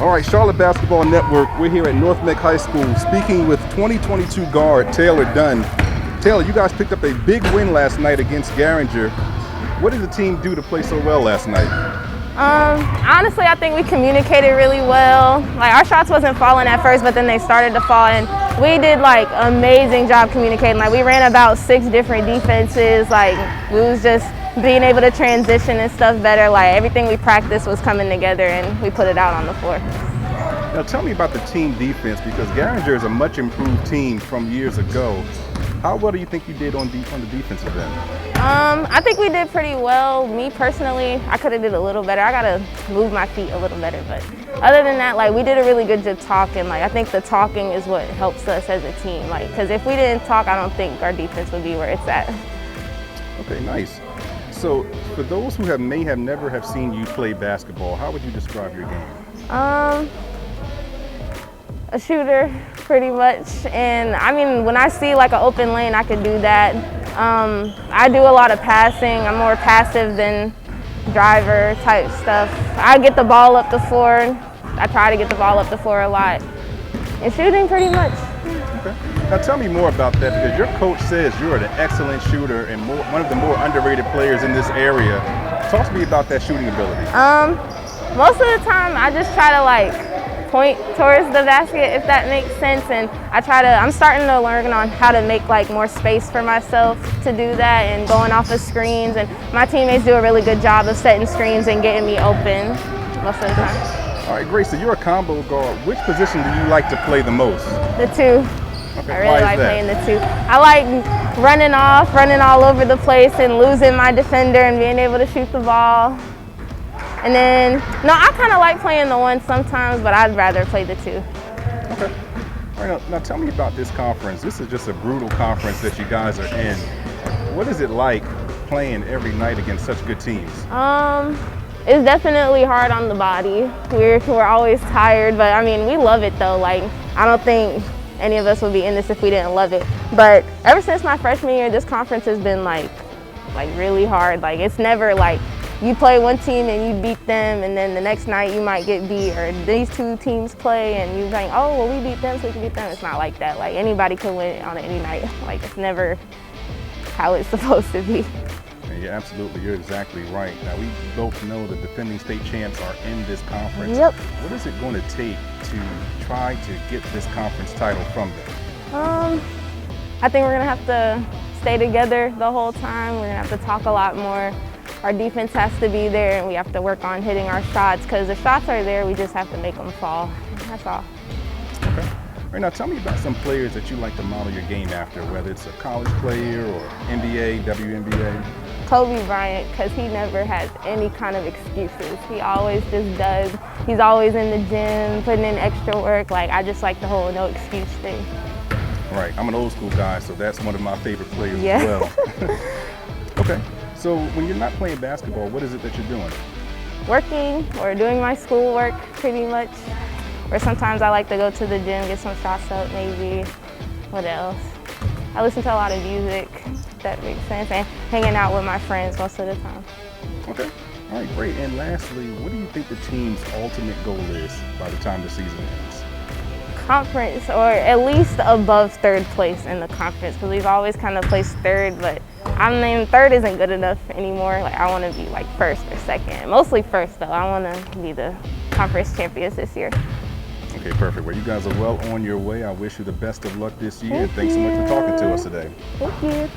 All right, Charlotte Basketball Network. We're here at North Meck High School speaking with 2022 guard Taylor Dunn. Taylor, you guys picked up a big win last night against Garinger. What did the team do to play so well last night? Honestly, I think we communicated really well. Like, our shots wasn't falling at first, but then they started to fall, and we did like amazing job communicating. Like, we ran about 6 different defenses. Like, we was just being able to transition and stuff better. Like, everything we practiced was coming together, and we put it out on the floor. Now tell me about the team defense, because Garinger is a much improved team from years ago. How well do you think you did on the defensive end? I think we did pretty well. Me personally, I could have did a little better. I gotta move my feet a little better, but other than that, like, we did a really good job talking. Like, I think the talking is what helps us as a team. Like, because if we didn't talk, I don't think our defense would be where it's at. Okay, nice. So for those who may have never have seen you play basketball, how would you describe your game? A shooter, pretty much. And I mean, when I see like an open lane, I could do that. I do a lot of passing. I'm more passive than driver type stuff. I get the ball up the floor. I try to get the ball up the floor a lot. And shooting, pretty much. Okay. Now tell me more about that, because your coach says you're an excellent shooter and one of the more underrated players in this area. Talk to me about that shooting ability. Most of the time, I just try to like point towards the basket, if that makes sense, and I'm starting to learn on how to make like more space for myself to do that, and going off of screens, and my teammates do a really good job of setting screens and getting me open most of the time. All right, great. So you're a combo guard. Which position do you like to play the most? The 2. Okay. I really like playing the 2. I like running all over the place and losing my defender and being able to shoot the ball. And then, no, I kind of like playing the 1 sometimes, but I'd rather play the 2. Okay. All right, now tell me about this conference. This is just a brutal conference that you guys are in. What is it like playing every night against such good teams? It's definitely hard on the body. We're always tired, but I mean, we love it though. Like, I don't think any of us would be in this if we didn't love it. But ever since my freshman year, this conference has been like really hard. Like, it's never like you play one team and you beat them, and then the next night you might get beat, or these 2 teams play and you think, oh, well, we beat them, so we can beat them. It's not like that. Like, anybody can win on any night. Like, it's never how it's supposed to be. Yeah, absolutely. You're exactly right. Now, we both know the defending state champs are in this conference. Yep. What is it going to take to try to get this conference title from them? I think we're going to have to stay together the whole time. We're going to have to talk a lot more. Our defense has to be there, and we have to work on hitting our shots, because the shots are there, we just have to make them fall. That's all. Okay. All right, now tell me about some players that you like to model your game after, whether it's a college player or NBA, WNBA. Kobe Bryant, because he never has any kind of excuses. He always just does. He's always in the gym, putting in extra work. Like, I just like the whole no excuse thing. Right, I'm an old school guy, so that's one of my favorite players Yeah. as well. Okay. So when you're not playing basketball, what is it that you're doing? Working or doing my schoolwork, pretty much. Or sometimes I like to go to the gym, get some shots up, maybe. What else? I listen to a lot of music, if that makes sense, and hanging out with my friends most of the time. Okay. All right, great. And lastly, what do you think the team's ultimate goal is by the time the season ends? Conference, or at least above 3rd place in the conference, because we've always kind of placed 3rd, but I mean, 3rd isn't good enough anymore. Like, I want to be like 1st or 2nd, mostly 1st though. I want to be the conference champions this year. Okay, perfect. Well, you guys are well on your way. I wish you the best of luck this year. Thanks so much for talking to us today. Thank you.